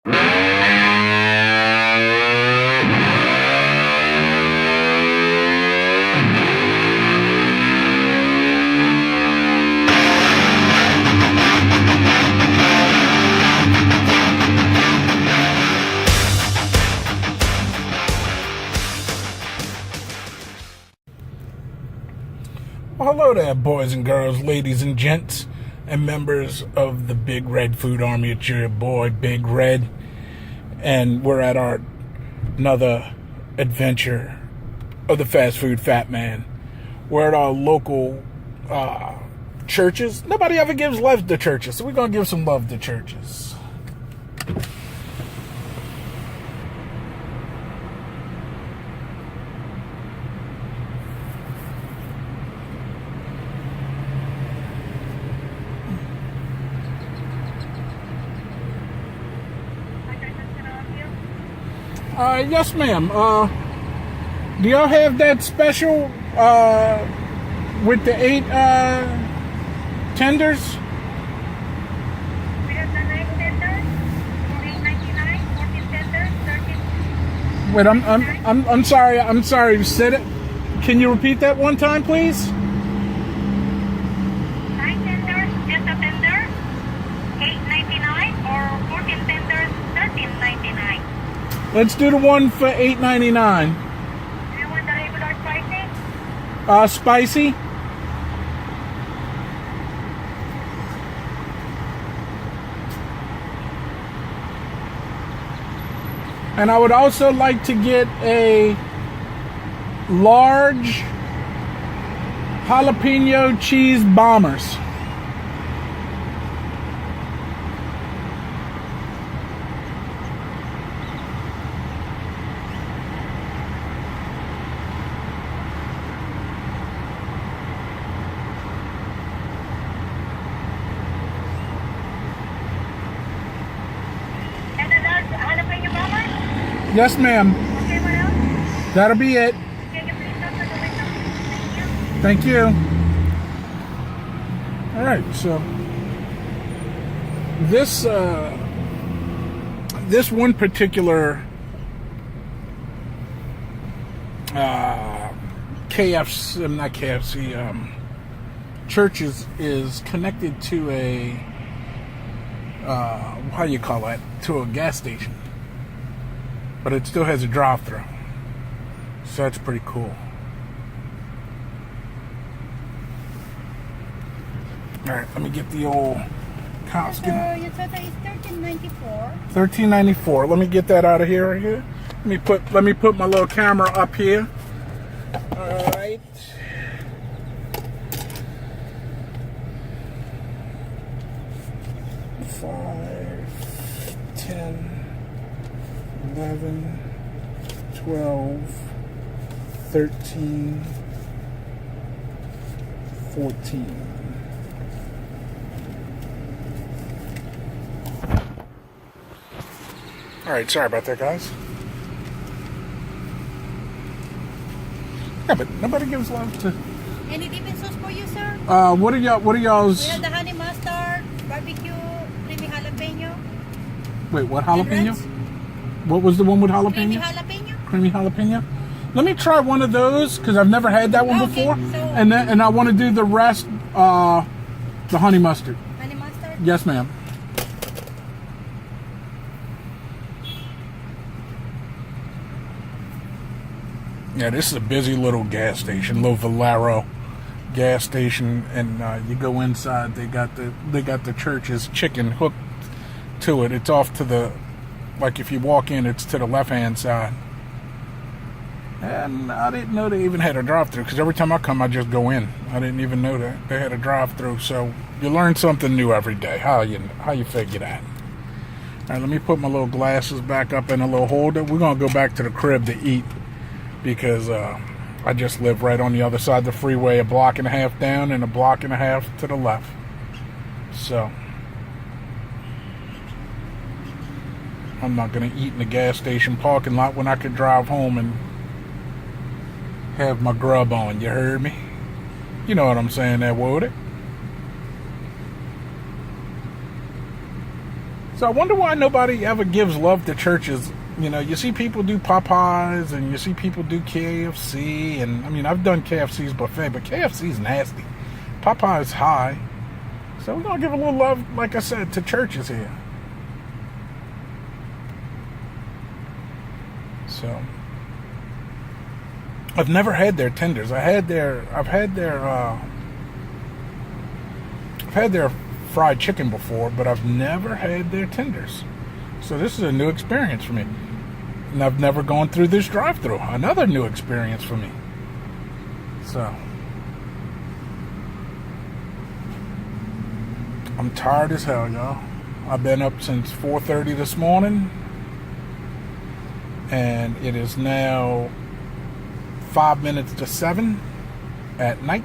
Well, hello there, boys and girls, ladies and gents, and members of the Big Red Food Army. It's your boy, Big Red, and we're at our another adventure of the fast food fat man. We're at our local churches. Nobody ever gives love to churches, so we're going to give some love to churches. Yes, ma'am. Do y'all have that special with the 8 tenders? We have the 9 tenders, $8.99, 14 tenders, 13. Wait, I'm sorry. I'm sorry. You said it. Can you repeat that one time, please? 9 tenders, just a tender, $8.99, or 14 tenders, $13.99. Let's do the one for $8.99. Do you want the regular spicy? Spicy. And I would also like to get a large jalapeno cheese bombers. Jalapeño bomber? Yes, ma'am. Okay, what else? That'll be it. Can you please stop the window? Thank you. All right, so this one particular church is connected to a how do you call that? To a gas station, but it still has a drive-through, so that's pretty cool. All right, let me get the old cops. So your total is $13.94. $13.94. Let me get that out of here. Right here. Let me put my little camera up here. All right. $5, $10, $11, $12, $13, $14. All right, sorry about that, guys. Yeah, but nobody gives love to. Any dipping sauce for you, sir? What are y'all's? We have the honey mustard, barbecue, creamy jalapeno. Wait, what jalapeno? Ranch. What was the one with jalapeno? Creamy jalapeno. Creamy jalapeno. Let me try one of those because I've never had that one Okay, before, so- and I want to do the rest. The honey mustard. Honey mustard? Yes, ma'am. Yeah, this is a busy little gas station, little Valero gas station, and you go inside. They got the church's chicken hooked to it. It's off to the, like if you walk in, it's to the left hand side. And I didn't know they even had a drive-through because every time I come, I just go in. I didn't even know that they had a drive-through. So you learn something new every day. How you figure that? All right, let me put my little glasses back up in a little holder. We're gonna go back to the crib to eat because I just live right on the other side of the freeway, a block and a half down and a block and a half to the left. So I'm not gonna eat in the gas station parking lot when I could drive home and have my grub on. You heard me? You know what I'm saying there, Woody? So I wonder why nobody ever gives love to churches. You know, you see people do Popeyes and you see people do KFC. And, I mean, I've done KFC's buffet, but KFC's nasty. Popeye's high. So we're going to give a little love, like I said, to churches here. So I've never had their tenders. I've had their fried chicken before, but I've never had their tenders. So this is a new experience for me. And I've never gone through this drive-thru. Another new experience for me. So I'm tired as hell, y'all. I've been up since 4:30 this morning. And it is now 5 minutes to 7 at night.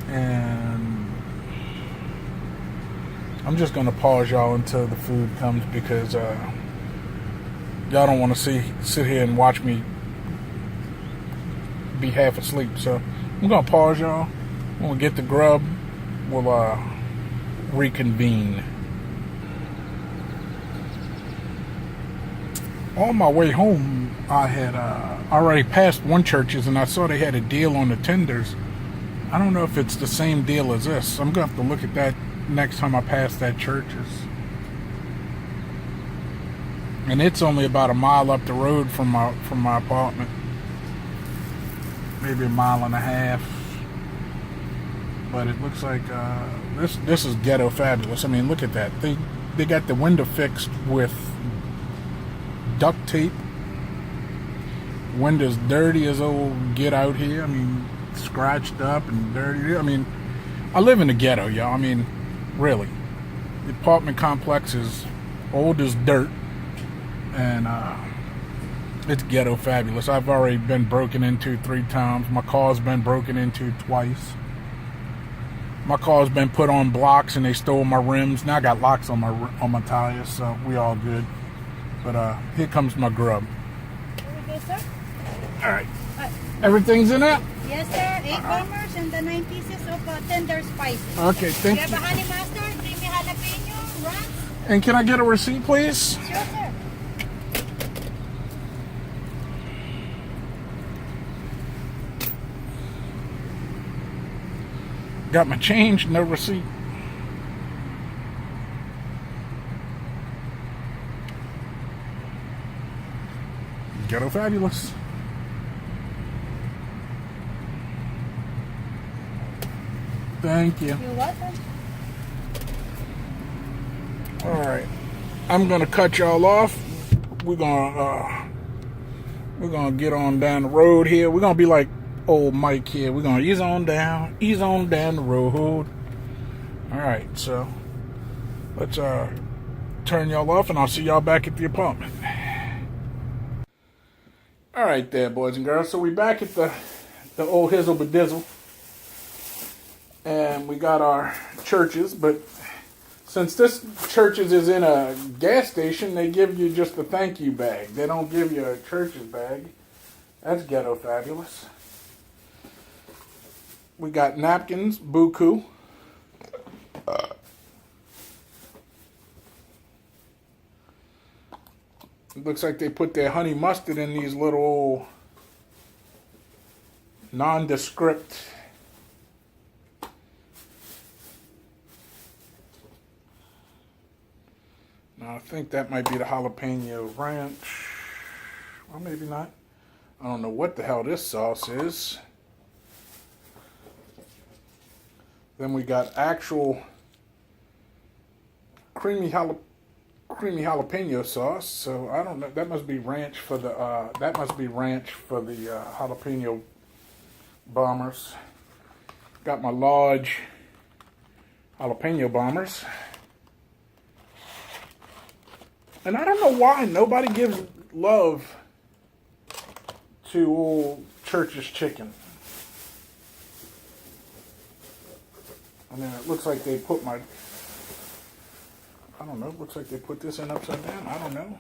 And I'm just going to pause y'all until the food comes because y'all don't want to sit here and watch me be half asleep. So I'm going to pause y'all. When we get the grub, we'll reconvene. On my way home, I had already passed one Church's and I saw they had a deal on the tenders. I don't know if it's the same deal as this. I'm going to have to look at that next time I pass that Church's. And it's only about a mile up the road from my apartment. Maybe a mile and a half. But it looks like this is ghetto fabulous. I mean, look at that. They got the window fixed with duct tape. Windows dirty as old get out here. I mean, scratched up and dirty. I mean, I live in the ghetto, y'all. I mean, really. The apartment complex is old as dirt. And it's ghetto fabulous. I've already been broken into 3 times. My car's been broken into twice. My car's been put on blocks and they stole my rims. Now I got locks on my tires, so we all good. But here comes my grub. Here we go, sir. All right. Everything's in it? Yes, sir. 8 bombers and the 9 pieces of tender spices. Okay, thank We you. have a honey mustard, creamy jalapeno, ranch. And can I get a receipt, please? Sure, sir. Got my change, no receipt. Ghetto fabulous. Thank you. You're welcome. All right, I'm gonna cut y'all off. We're gonna get on down the road here. We're gonna be like old Mike here. We're gonna ease on down the road. All right, so let's turn y'all off, and I'll see y'all back at the apartment. All right, there, boys and girls. So we back at the old Hizzle Bedizzle, and we got our Church's, but since this Church's is in a gas station, they give you just a thank you bag. They don't give you a Church's bag. That's ghetto fabulous. We got napkins, buku. It looks like they put their honey mustard in these little nondescript now I think that might be the jalapeno ranch. Well, maybe not. I don't know what the hell this sauce is. Then we got actual creamy jalapeno sauce. So I don't know. That must be ranch for the jalapeno bombers. Got my large jalapeno bombers. And I don't know why nobody gives love to old Church's chicken. And then it looks like they put it looks like they put this in upside down. I don't know.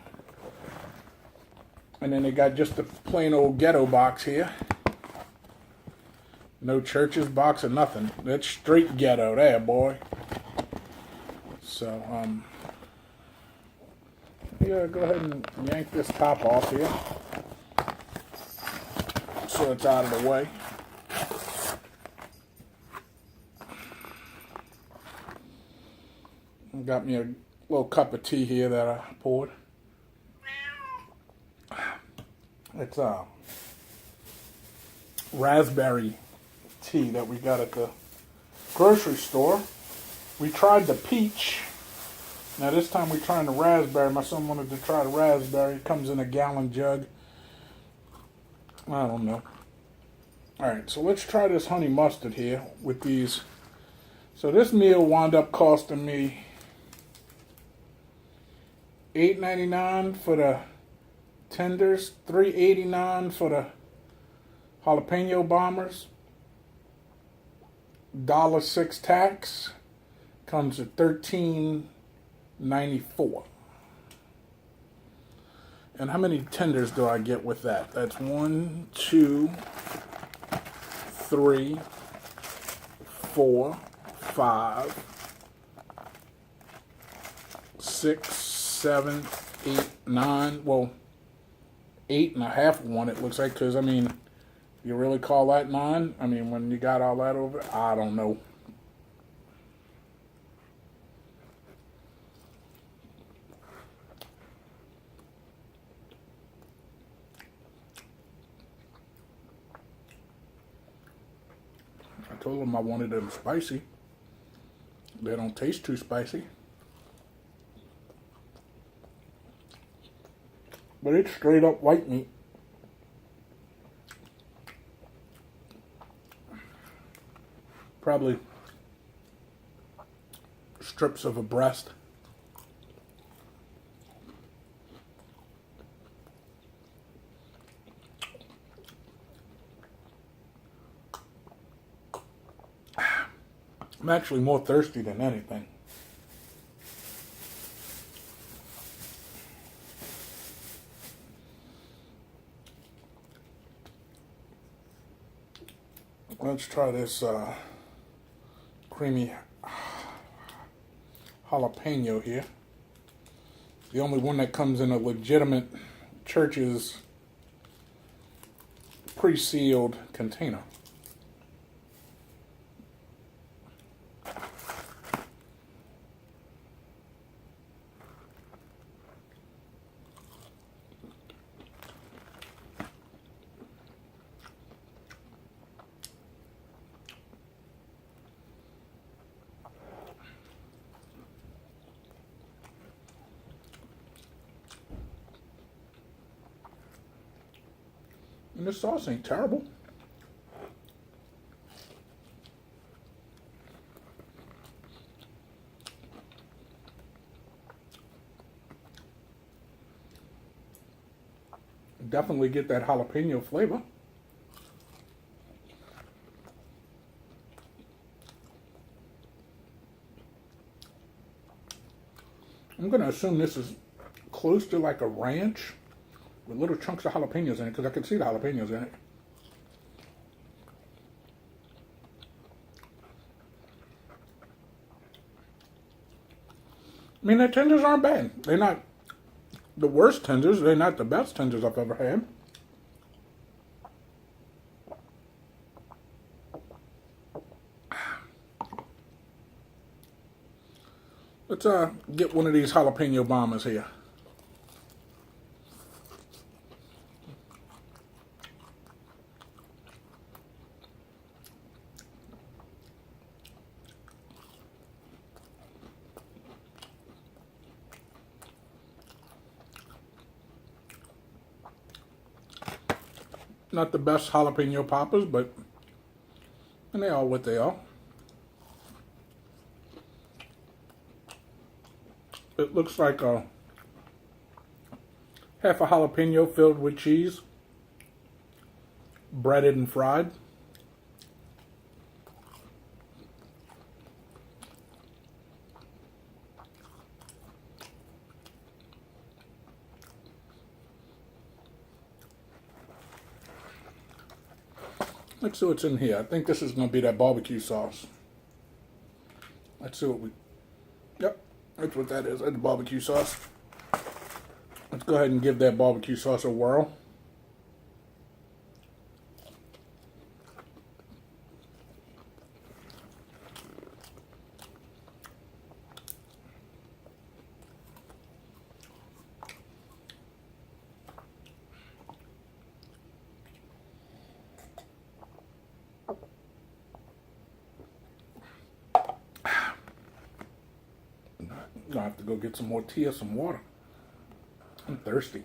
And then they got just the plain old ghetto box here. No churches, box, or nothing. That's straight ghetto there, boy. So, yeah, go ahead and yank this top off here. So it's out of the way. Got me a little cup of tea here that I poured. It's raspberry tea that we got at the grocery store. We tried the peach. Now this time we're trying the raspberry. My son wanted to try the raspberry. It comes in a gallon jug. I don't know. Alright, so let's try this honey mustard here with these. So this meal wound up costing me $8.99 for the tenders, $3.89 for the jalapeno bombers, $1.06 tax, comes at $13.94. And how many tenders do I get with that? That's 1, 2, 3, 4, 5, 6, 7, 8, 9. Well, 8.5 one it looks like, because I mean, you really call that 9? I mean, when you got all that over, I don't know. I told them I wanted them spicy. They don't taste too spicy. But it's straight up white meat. Probably strips of a breast. I'm actually more thirsty than anything. Let's try this creamy jalapeno here. The only one that comes in a legitimate Church's pre-sealed container. And this sauce ain't terrible. Definitely get that jalapeno flavor. I'm going to assume this is close to like a ranch with little chunks of jalapenos in it, because I can see the jalapenos in it. I mean, the tenders aren't bad. They're not the worst tenders. They're not the best tenders I've ever had. Let's get one of these jalapeno bombers here. Not the best jalapeno poppers, but and they are what they are. It looks like a half a jalapeno filled with cheese, breaded and fried. Let's see what's in here. I think this is going to be that barbecue sauce. Let's see what we... Yep, that's what that is. That's barbecue sauce. Let's go ahead and give that barbecue sauce a whirl. I have to go get some more tea or some water. I'm thirsty.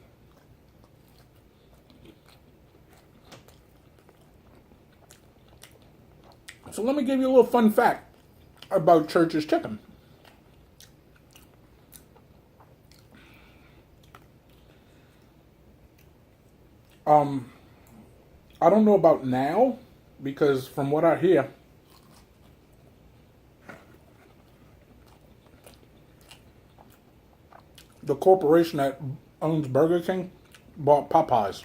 So let me give you a little fun fact about Church's Chicken. I don't know about now, because from what I hear, the corporation that owns Burger King bought Popeyes.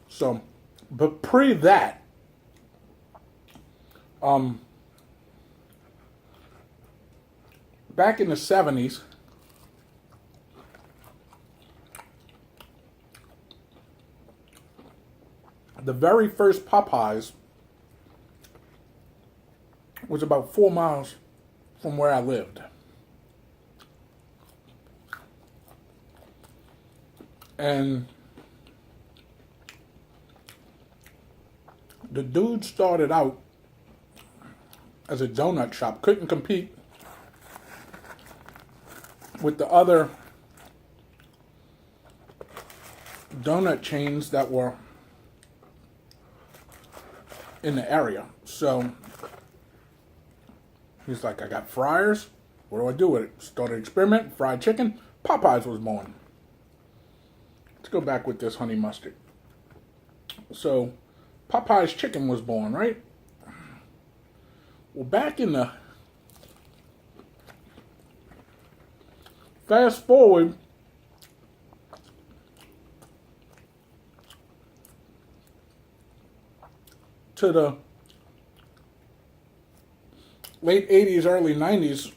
So, but pre that, back in the 70s, the very first Popeyes was about 4 miles from where I lived. And the dude started out as a donut shop, couldn't compete with the other donut chains that were in the area. So he's like, I got fryers. What do I do with it? Started experimenting, fried chicken. Popeyes was born. Let's go back with this honey mustard. So Popeye's chicken was born, right? Well, back in the... Fast forward to the late 80s, early 90s,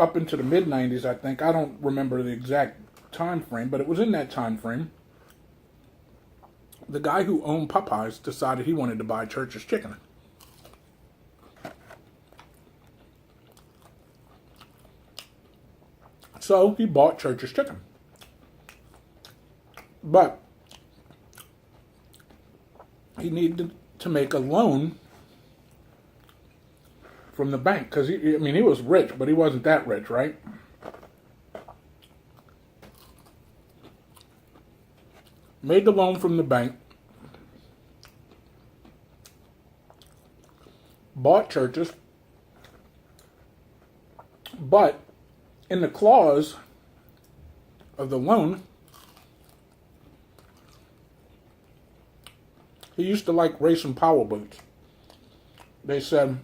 up into the mid 90s, I think. I don't remember the exact time frame, but it was in that time frame. The guy who owned Popeyes decided he wanted to buy Church's Chicken. So he bought Church's Chicken. But he needed to make a loan from the bank, because he was rich, but he wasn't that rich, right? Made the loan from the bank, bought Church's, but in the clause of the loan, he used to like racing power boats. They said,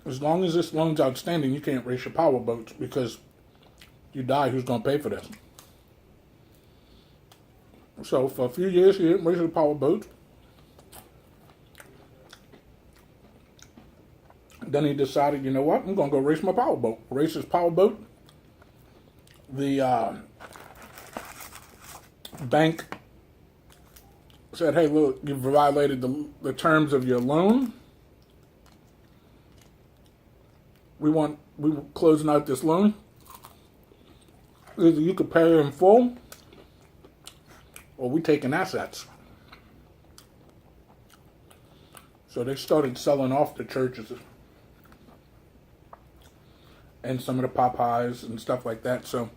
as long as this loan's outstanding, you can't race your power boats, because you die, who's going to pay for this? So for a few years, he didn't race the power boats. Then he decided, you know what, I'm going to go race my power boat. Race his power boat. The bank said, hey, look, you've violated the terms of your loan. We're closing out this loan. Either you could pay in full, or we taking assets. So they started selling off the Churches and some of the Popeyes and stuff like that. So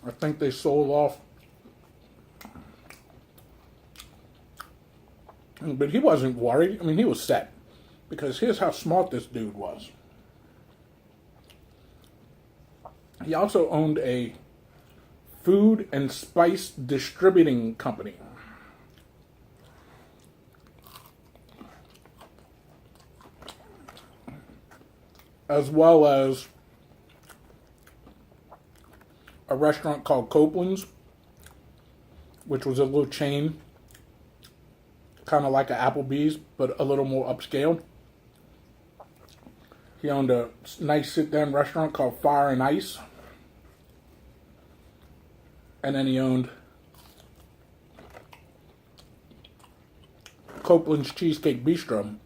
I think they sold off. But he wasn't worried. I mean, he was set. Because here's how smart this dude was. He also owned a food and spice distributing company. As well as a restaurant called Copeland's, which was a little chain kind of like an Applebee's, but a little more upscale. He owned a nice sit-down restaurant called Fire and Ice. And then he owned Copeland's Cheesecake Bistro,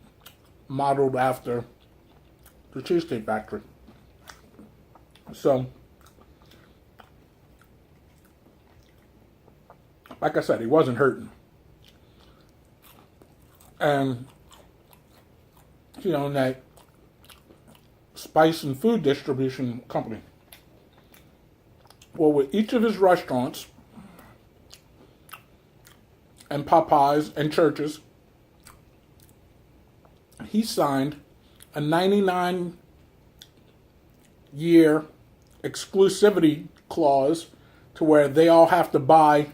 modeled after the Cheesecake Factory. So, like I said, he wasn't hurting. And he owned that spice and food distribution company. Well, with each of his restaurants and Popeyes and Church's, he signed a 99-year exclusivity clause to where they all have to buy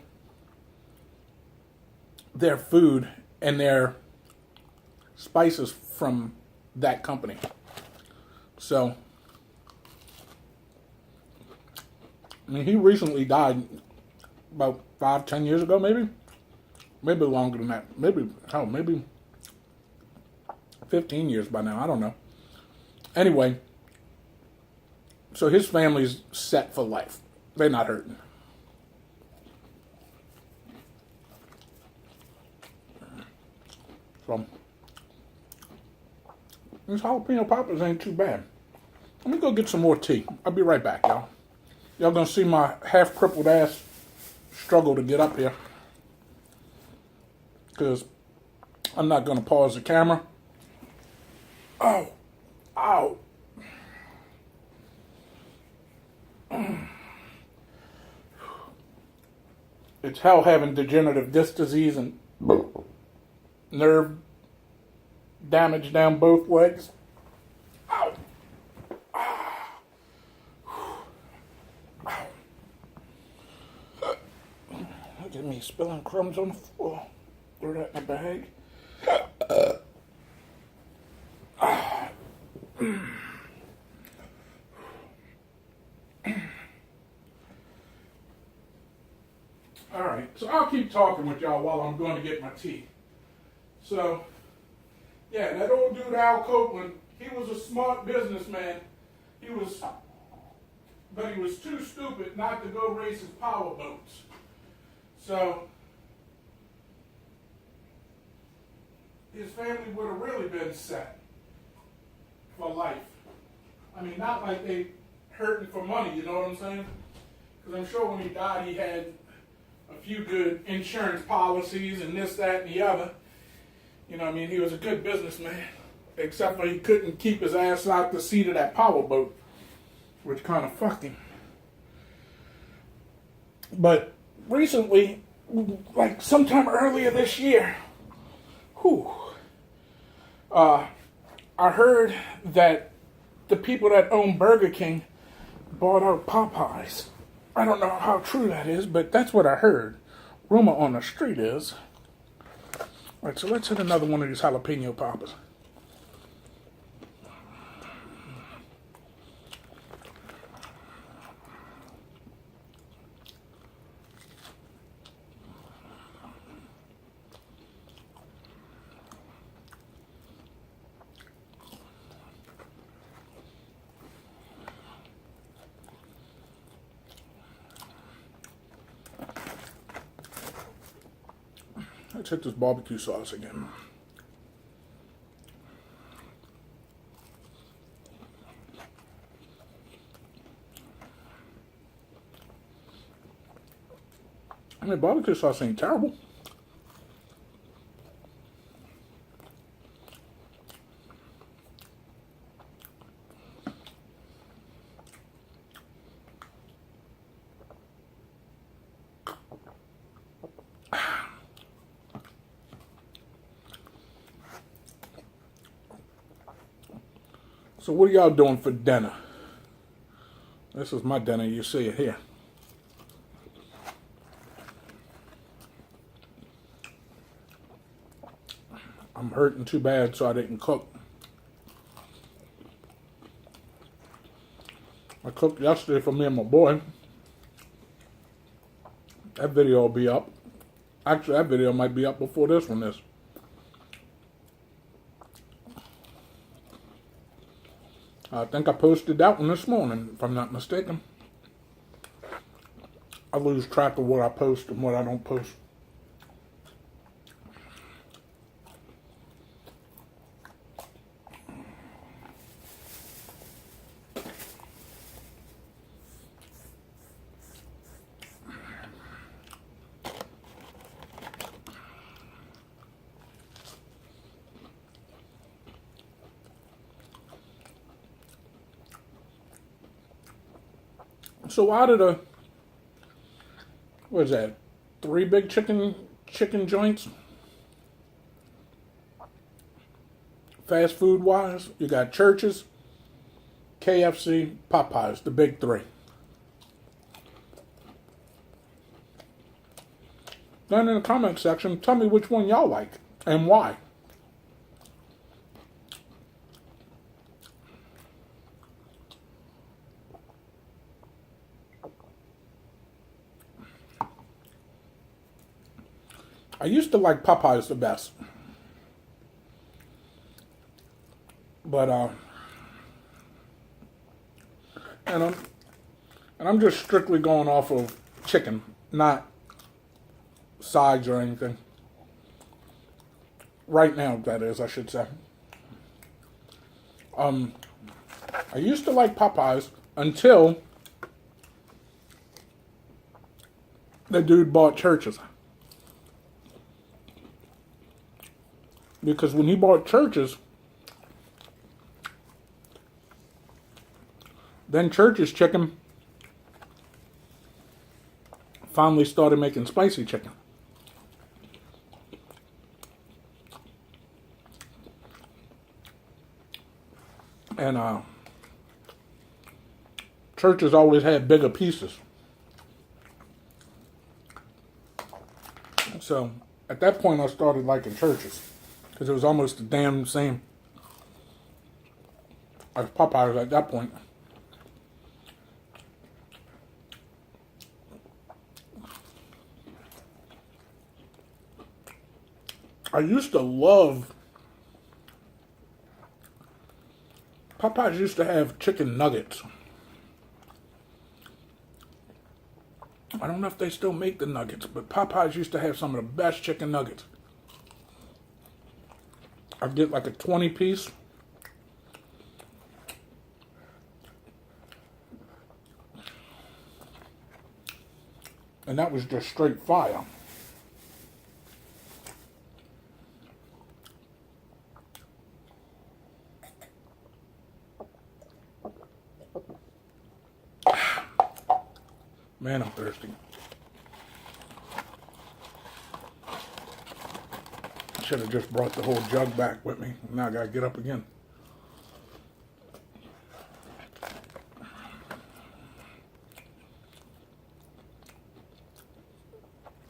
their food and their spices from that company. So, I mean, he recently died about 5-10 years ago, maybe longer than that. Maybe 15 years by now. I don't know. Anyway, so his family's set for life. They're not hurting. So, these jalapeno poppers ain't too bad. Let me go get some more tea. I'll be right back, y'all. Y'all gonna see my half-crippled ass struggle to get up here. Because I'm not gonna pause the camera. Oh. Ow. It's hell having degenerative disc disease and nerve damage down both legs. Ow. Look at me spilling crumbs on the floor. Throw that in a bag. Alright, so I'll keep talking with y'all while I'm going to get my tea. So, yeah, that old dude Al Copeland, he was a smart businessman. But he was too stupid not to go race his power boats. So, his family would have really been set for life. I mean, not like they hurting for money, you know what I'm saying? Because I'm sure when he died, he had a few good insurance policies and this, that, and the other. You know what I mean? He was a good businessman. Except for he couldn't keep his ass out the seat of that power boat, which kind of fucked him. But recently, like sometime earlier this year, I heard that the people that own Burger King bought out Popeyes. I don't know how true that is, but that's what I heard. Rumor on the street is. All right, so let's hit another one of these jalapeno poppers. Let's hit this barbecue sauce again. I mean, barbecue sauce ain't terrible. So what are y'all doing for dinner? This is my dinner. You see it here. I'm hurting too bad, so I didn't cook. I cooked yesterday for me and my boy. That video will be up. Actually, that video might be up before this one is. I think I posted that one this morning, if I'm not mistaken. I lose track of what I post and what I don't post. So out of the, what is that, 3 big chicken joints, fast food wise, you got Church's, KFC, Popeyes, the big 3. Then in the comment section, tell me which one y'all like and why. I used to like Popeyes the best. But and I'm just strictly going off of chicken, not sides or anything. Right now, that is, I should say. I used to like Popeyes until the dude bought Church's. Because when he bought Church's, then Church's chicken finally started making spicy chicken. And Church's always had bigger pieces. So at that point I started liking Church's. Because it was almost the damn same as Popeyes at that point. I used to love, Popeyes used to have chicken nuggets. I don't know if they still make the nuggets, but Popeyes used to have some of the best chicken nuggets. I'd get like a 20 piece. And that was just straight fire. Man, I'm thirsty. Should have just brought the whole jug back with me. Now I gotta get up again.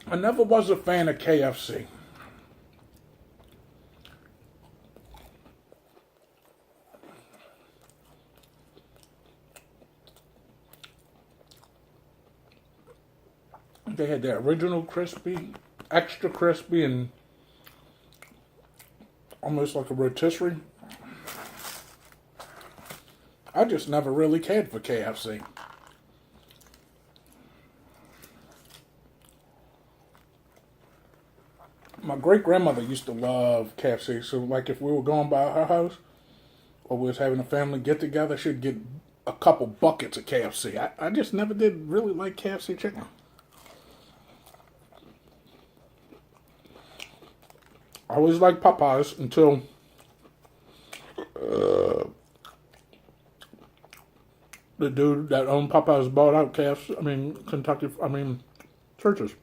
I never was a fan of KFC. They had the original crispy, extra crispy, and almost like a rotisserie. I just never really cared for KFC. My great-grandmother used to love KFC, so like if we were going by her house or we was having a family get-together, she'd get a couple buckets of KFC. I just never did really like KFC chicken. I always liked Popeyes until the dude that owned Popeyes bought out Church's.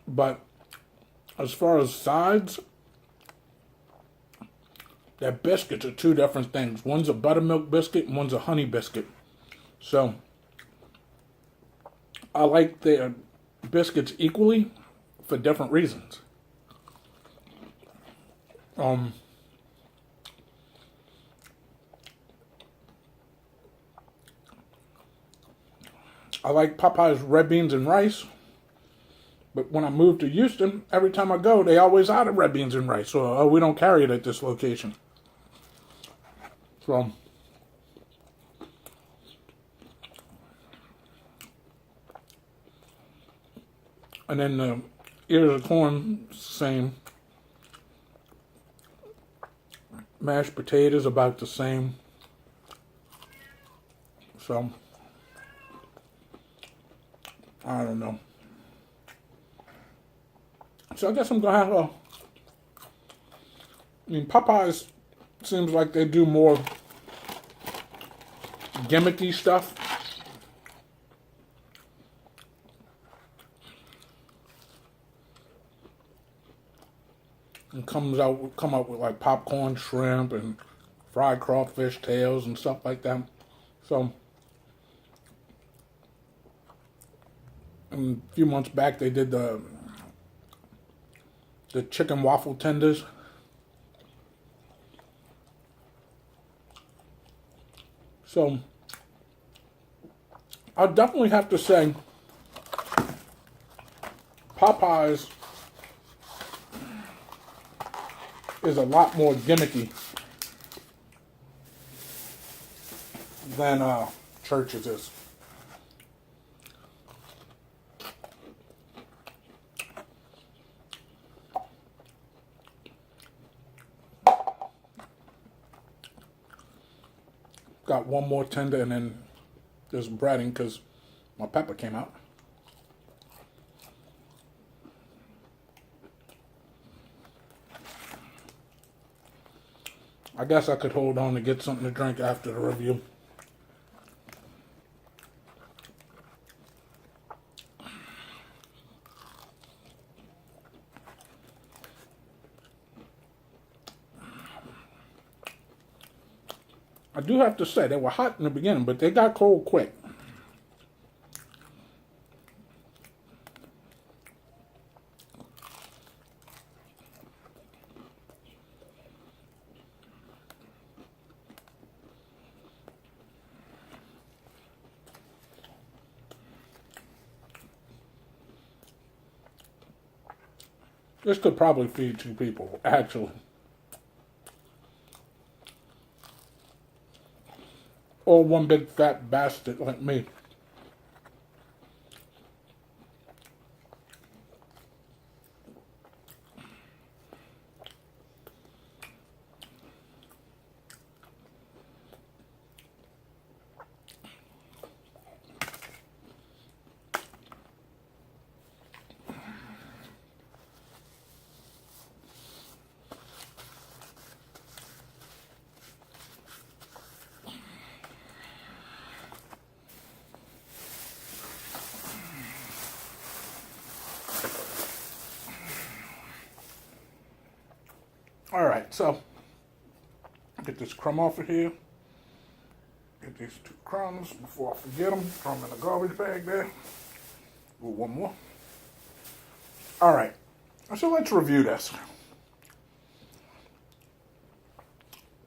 But as far as sides, their biscuits are 2 different things. One's a buttermilk biscuit and one's a honey biscuit. So I like their biscuits equally for different reasons. I like Popeye's red beans and rice, But when I moved to Houston, every time I go, they always out of red beans and rice. So we don't carry it at this location. So, and then the ears of corn, same. Mashed potatoes, about the same. So, I don't know. So I guess I'm gonna have Popeyes seems like they do more gimmicky stuff. And come out with like popcorn shrimp and fried crawfish tails and stuff like that. So, a few months back they did the chicken waffle tenders. So, I'll definitely have to say Popeyes is a lot more gimmicky than Church's is. Got one more tender and then there's breading because my pepper came out. I guess I could hold on to get something to drink after the review. I do have to say, they were hot in the beginning, but they got cold quick. This could probably feed 2 people, actually. Or one big fat bastard like me. Alright, so get this crumb off of here. Get these 2 crumbs before I forget them. Throw them in the garbage bag there. Ooh, one more. Alright, so let's review this.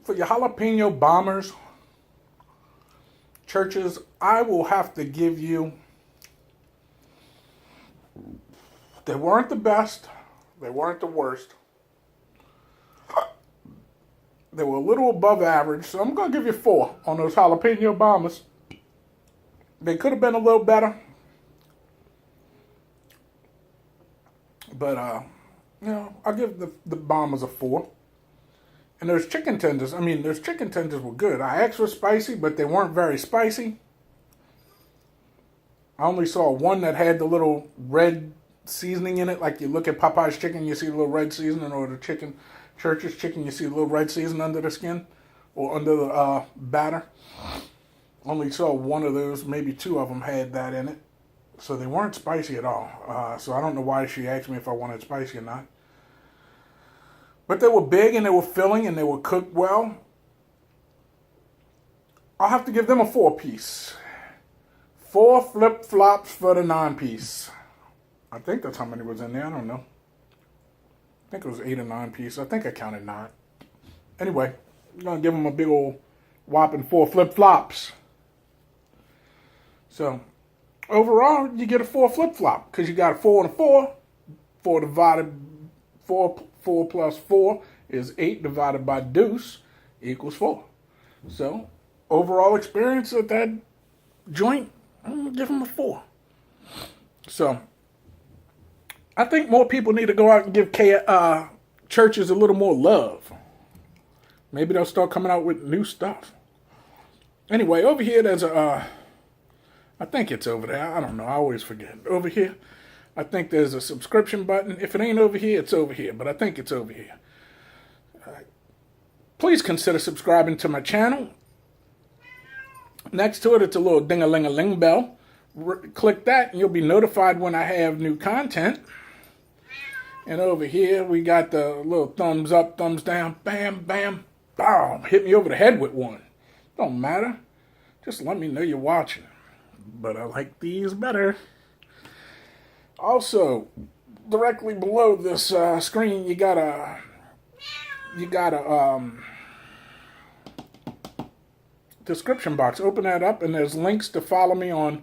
For your jalapeno bombers, Church's, I will have to give you, they weren't the best, they weren't the worst. They were a little above average, so I'm going to give you 4 on those jalapeno bombers. They could have been a little better. But, I'll give the bombers a 4. And those chicken tenders, those chicken tenders were good. I asked for spicy, but they weren't very spicy. I only saw one that had the little red seasoning in it. Like you look at Popeye's chicken, you see the little red seasoning, or the Church's chicken, you see a little red seasoning under the skin or under the batter. Only saw one of those, maybe 2 of them had that in it. So they weren't spicy at all. So I don't know why she asked me if I wanted spicy or not. But they were big and they were filling and they were cooked well. I'll have to give them a 4-piece. 4 flip-flops for the 9-piece. I think that's how many was in there. I don't know. I think it was 8 or 9 pieces. I think I counted 9. Anyway, I'm going to give them a big old whopping 4 flip-flops. So, overall, you get a 4 flip-flop because you got a 4 and a 4 4 divided 4 plus 4 is 8 divided by deuce equals 4. So, overall experience at that joint, I'm going to give them a 4. So, I think more people need to go out and give churches a little more love. Maybe they'll start coming out with new stuff. Anyway, over here there's a, I think it's over there. I don't know. I always forget. Over here, I think there's a subscription button. If it ain't over here, it's over here. But I think it's over here. Please consider subscribing to my channel. Next to it, it's a little ding-a-ling-a-ling bell. Click that and you'll be notified when I have new content. And over here, we got the little thumbs up, thumbs down. Bam, bam, bam. Hit me over the head with one. Don't matter. Just let me know you're watching. But I like these better. Also, directly below this screen, you got a description box. Open that up, and there's links to follow me on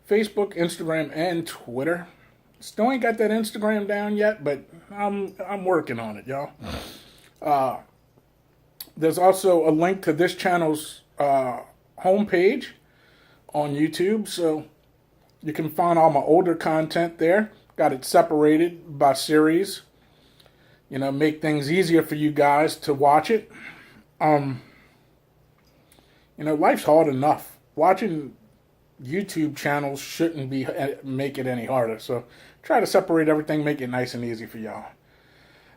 Facebook, Instagram, and Twitter. Still ain't got that Instagram down yet, but I'm working on it, y'all. There's also a link to this channel's homepage on YouTube, so you can find all my older content there. Got it separated by series. You know, make things easier for you guys to watch it. You know, life's hard enough. Watching YouTube channels shouldn't make it any harder. So try to separate everything, make it nice and easy for y'all.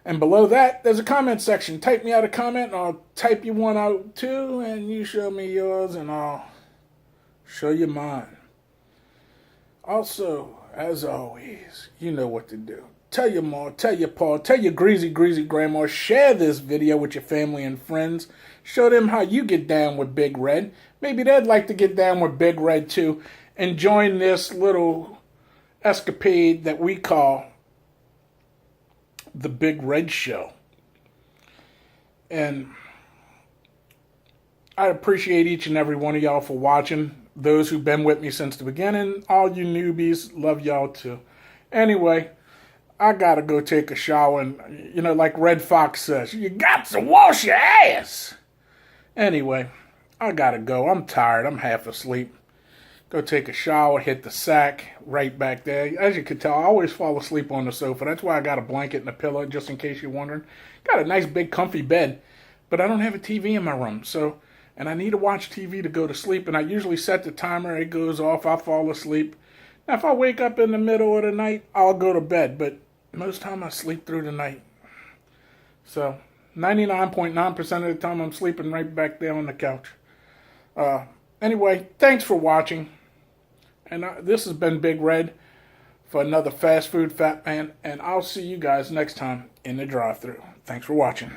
And below that, there's a comment section. Type me out a comment, and I'll type you one out too, and you show me yours, and I'll show you mine. Also, as always, you know what to do. Tell your mom, tell your pa, tell your greasy grandma, share this video with your family and friends. Show them how you get down with Big Red. Maybe they'd like to get down with Big Red too and join this little escapade that we call the Big Red Show. And I appreciate each and every one of y'all for watching. Those who've been with me since the beginning, all you newbies, love y'all too. Anyway, I gotta go take a shower, and you know, like Red Fox says, you got to wash your ass. Anyway, I gotta go. I'm tired. I'm half asleep. Go take a shower, hit the sack right back there. As you can tell, I always fall asleep on the sofa. That's why I got a blanket and a pillow, just in case you're wondering. Got a nice big comfy bed, but I don't have a TV in my room, so, and I need to watch TV to go to sleep, and I usually set the timer. It goes off. I fall asleep. Now, if I wake up in the middle of the night, I'll go to bed, but most time I sleep through the night. So 99.9% of the time I'm sleeping right back there on the couch. Anyway, thanks for watching. And this has been Big Red for another Fast Food Fat Man. And I'll see you guys next time in the drive-thru. Thanks for watching.